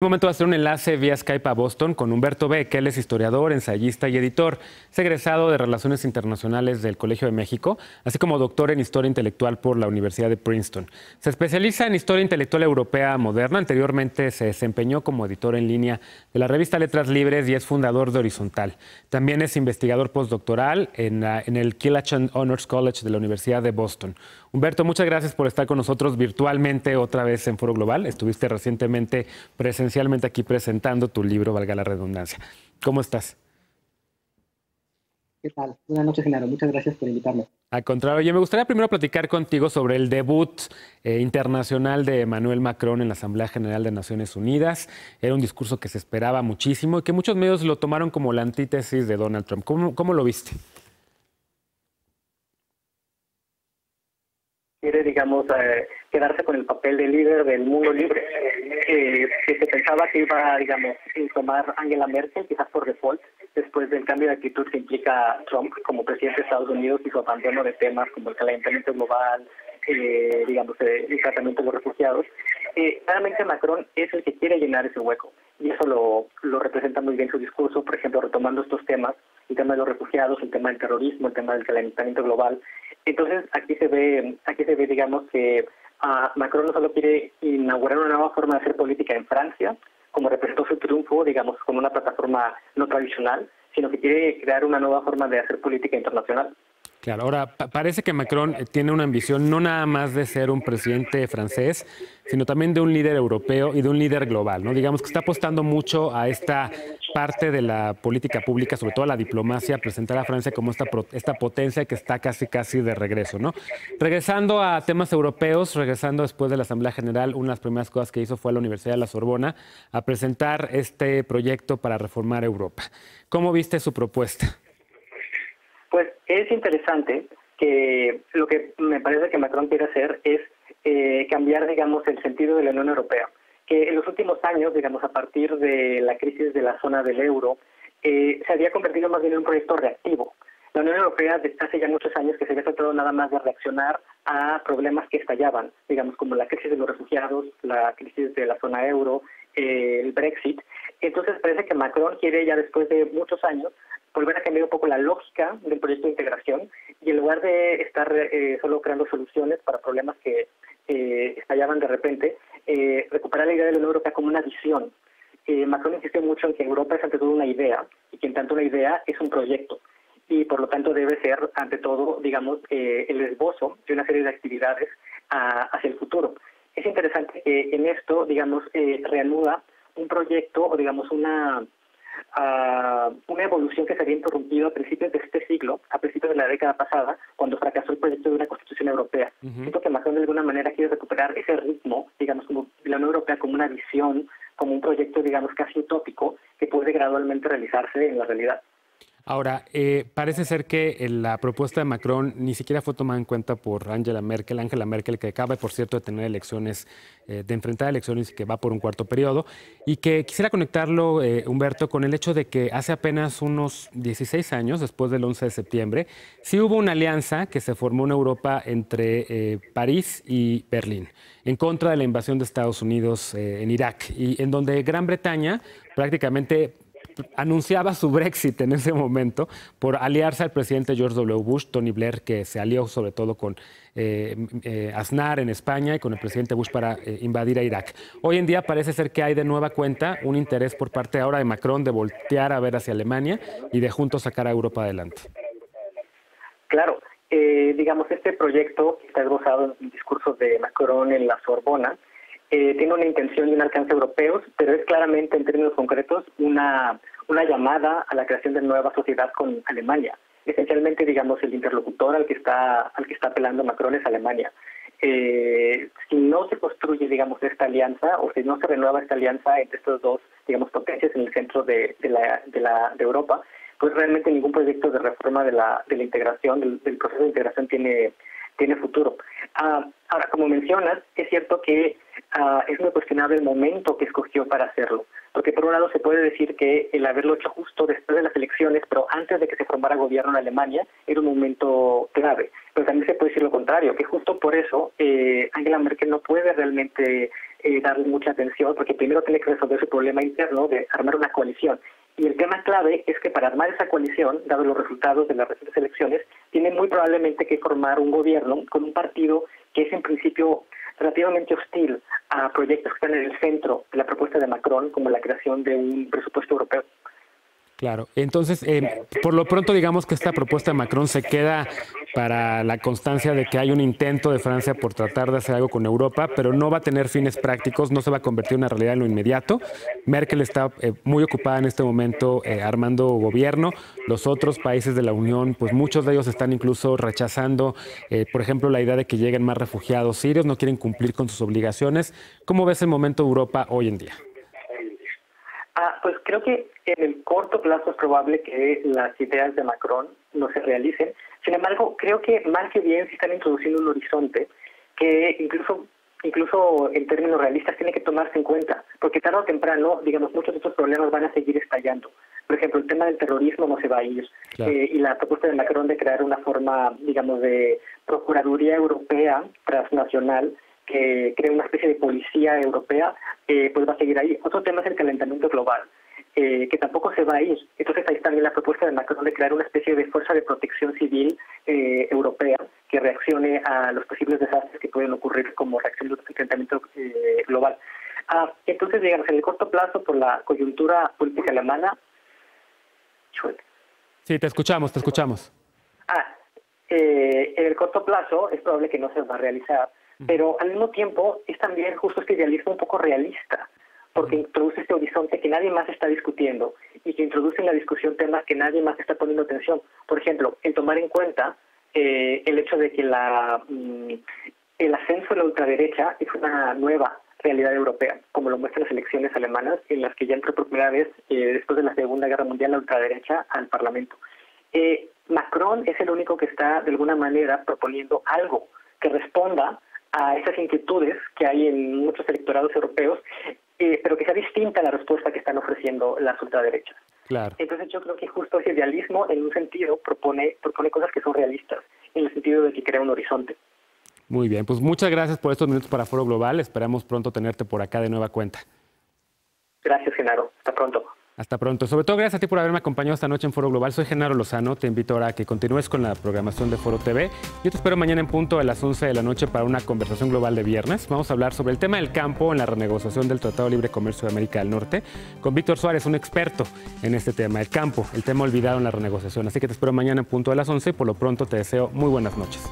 En un momento va a hacer un enlace vía Skype a Boston con Humberto Beck. Él es historiador, ensayista y editor. Es egresado de Relaciones Internacionales del Colegio de México, así como doctor en Historia Intelectual por la Universidad de Princeton. Se especializa en Historia Intelectual Europea Moderna. Anteriormente se desempeñó como editor en línea de la revista Letras Libres y es fundador de Horizontal. También es investigador postdoctoral en el Killachan Honors College de la Universidad de Boston. Humberto, muchas gracias por estar con nosotros virtualmente otra vez en Foro Global. Estuviste recientemente presencialmente aquí presentando tu libro, valga la redundancia. ¿Cómo estás? ¿Qué tal? Buenas noches, Genaro. Muchas gracias por invitarme. Al contrario, oye, me gustaría primero platicar contigo sobre el debut internacional de Emmanuel Macron en la Asamblea General de Naciones Unidas. Era un discurso que se esperaba muchísimo y que muchos medios lo tomaron como la antítesis de Donald Trump. ¿Cómo lo viste? Quiere, digamos, quedarse con el papel de líder del mundo libre, que se pensaba que iba, digamos, a tomar Angela Merkel, quizás por default, después del cambio de actitud que implica Trump como presidente de Estados Unidos y su abandono de temas como el calentamiento global, digamos, el tratamiento de los refugiados. Claramente Macron es el que quiere llenar ese hueco, y eso lo representa muy bien su discurso, por ejemplo, retomando estos temas, el tema de los refugiados, el tema del terrorismo, el tema del calentamiento global. Entonces, aquí se ve, digamos, que Macron no solo quiere inaugurar una nueva forma de hacer política en Francia, como representó su triunfo, digamos, con una plataforma no tradicional, sino que quiere crear una nueva forma de hacer política internacional. Claro, ahora parece que Macron tiene una ambición no nada más de ser un presidente francés, sino también de un líder europeo y de un líder global, ¿no? Digamos que está apostando mucho a esta parte de la política pública, sobre todo a la diplomacia, presentar a Francia como esta potencia que está casi de regreso, ¿no? Regresando a temas europeos, regresando después de la Asamblea General, una de las primeras cosas que hizo fue a la Universidad de la Sorbona a presentar este proyecto para reformar Europa. ¿Cómo viste su propuesta? Pues es interesante que lo que me parece que Macron quiere hacer es cambiar, digamos, el sentido de la Unión Europea, que en los últimos años, digamos, a partir de la crisis de la zona del euro, se había convertido más bien en un proyecto reactivo. La Unión Europea desde hace ya muchos años que se había tratado nada más de reaccionar a problemas que estallaban, digamos, como la crisis de los refugiados, la crisis de la zona euro, el Brexit. Entonces parece que Macron quiere ya después de muchos años volver a cambiar un poco la lógica del proyecto de integración y en lugar de estar solo creando soluciones para problemas que estallaban de repente, recuperar la idea de la Unión Europea como una visión. Macron insistió mucho en que Europa es ante todo una idea y que en tanto una idea es un proyecto y por lo tanto debe ser ante todo, digamos, el esbozo de una serie de actividades hacia el futuro. Es interesante que en esto, digamos, reanuda un proyecto o digamos una evolución que se había interrumpido a principios de este siglo, a principios de la década pasada, cuando fracasó el proyecto de una Constitución Europea. Siento que Macron de alguna manera quiere recuperar ese ritmo, digamos, como la Unión Europea como una visión, como un proyecto, digamos, casi utópico, que puede gradualmente realizarse en la realidad. Ahora, parece ser que la propuesta de Macron ni siquiera fue tomada en cuenta por Angela Merkel, que acaba, por cierto, de tener elecciones, de enfrentar elecciones y que va por un cuarto periodo, y que quisiera conectarlo, Humberto, con el hecho de que hace apenas unos 16 años, después del 11 de septiembre, sí hubo una alianza que se formó en Europa entre París y Berlín, en contra de la invasión de Estados Unidos en Irak, y en donde Gran Bretaña prácticamente anunciaba su Brexit en ese momento por aliarse al presidente George W. Bush, Tony Blair, que se alió sobre todo con Aznar en España y con el presidente Bush para invadir a Irak. Hoy en día parece ser que hay de nueva cuenta un interés por parte ahora de Macron de voltear a ver hacia Alemania y de juntos sacar a Europa adelante. Claro, digamos, este proyecto que está esbozado en el discurso de Macron en la Sorbona, tiene una intención y un alcance europeos, pero es claramente en términos concretos una llamada a la creación de nueva sociedad con Alemania. Esencialmente, digamos, el interlocutor al que está apelando Macron es Alemania. Si no se construye, digamos, esta alianza, o si no se renueva esta alianza entre estos dos, digamos, potencias en el centro de Europa, pues realmente ningún proyecto de reforma de la integración, del proceso de integración tiene futuro. Ahora, como mencionas, es cierto que es muy cuestionable el momento que escogió para hacerlo, porque por un lado se puede decir que el haberlo hecho justo después de las elecciones, pero antes de que se formara gobierno en Alemania, era un momento clave. Pero también se puede decir lo contrario, que justo por eso Angela Merkel no puede realmente darle mucha atención, porque primero tiene que resolver su problema interno de armar una coalición. Y el tema clave es que para armar esa coalición, dado los resultados de las recientes elecciones, tiene muy probablemente que formar un gobierno con un partido que es en principio relativamente hostil a proyectos que están en el centro de la propuesta de Macron, como la creación de un presupuesto europeo. Claro, entonces, por lo pronto digamos que esta propuesta de Macron se queda para la constancia de que hay un intento de Francia por tratar de hacer algo con Europa, pero no va a tener fines prácticos, no se va a convertir en una realidad en lo inmediato. Merkel está muy ocupada en este momento armando gobierno. Los otros países de la Unión, pues muchos de ellos están incluso rechazando, por ejemplo, la idea de que lleguen más refugiados sirios, no quieren cumplir con sus obligaciones. ¿Cómo ves el momento de Europa hoy en día? Pues creo que en el corto plazo es probable que las ideas de Macron no se realicen. Sin embargo, creo que más que bien se están introduciendo un horizonte que incluso en términos realistas tiene que tomarse en cuenta, porque tarde o temprano, digamos, muchos de estos problemas van a seguir estallando. Por ejemplo, el tema del terrorismo no se va a ir. Claro. Y la propuesta de Macron de crear una forma, digamos, de Procuraduría Europea transnacional que crea una especie de policía europea, pues va a seguir ahí. Otro tema es el calentamiento global, que tampoco se va a ir. Entonces ahí también la propuesta de Macron de crear una especie de fuerza de protección civil europea que reaccione a los posibles desastres que pueden ocurrir como reacción del calentamiento global. Entonces, digamos, en el corto plazo, por la coyuntura política alemana... Sí, te escuchamos, te escuchamos. En el corto plazo es probable que no se va a realizar, pero al mismo tiempo es también justo este idealismo un poco realista, porque introduce este horizonte que nadie más está discutiendo y que introduce en la discusión temas que nadie más está poniendo atención. Por ejemplo, el tomar en cuenta el hecho de que el ascenso de la ultraderecha es una nueva realidad europea, como lo muestran las elecciones alemanas, en las que ya entró por primera vez, después de la Segunda Guerra Mundial, la ultraderecha al Parlamento. Macron es el único que está, de alguna manera, proponiendo algo que responda a esas inquietudes que hay en muchos electorados europeos, pero que sea distinta a la respuesta que están ofreciendo las ultraderechas. Claro. Entonces yo creo que justo ese idealismo, en un sentido, propone cosas que son realistas, en el sentido de que crea un horizonte. Muy bien, pues muchas gracias por estos minutos para Foro Global. Esperamos pronto tenerte por acá de nueva cuenta. Gracias, Genaro. Hasta pronto. Hasta pronto. Sobre todo, gracias a ti por haberme acompañado esta noche en Foro Global. Soy Genaro Lozano. Te invito ahora a que continúes con la programación de Foro TV. Yo te espero mañana en punto a las 11 de la noche para una conversación global de viernes. Vamos a hablar sobre el tema del campo en la renegociación del Tratado de Libre Comercio de América del Norte con Víctor Suárez, un experto en este tema, el campo, el tema olvidado en la renegociación. Así que te espero mañana en punto a las 11. Por lo pronto, te deseo muy buenas noches.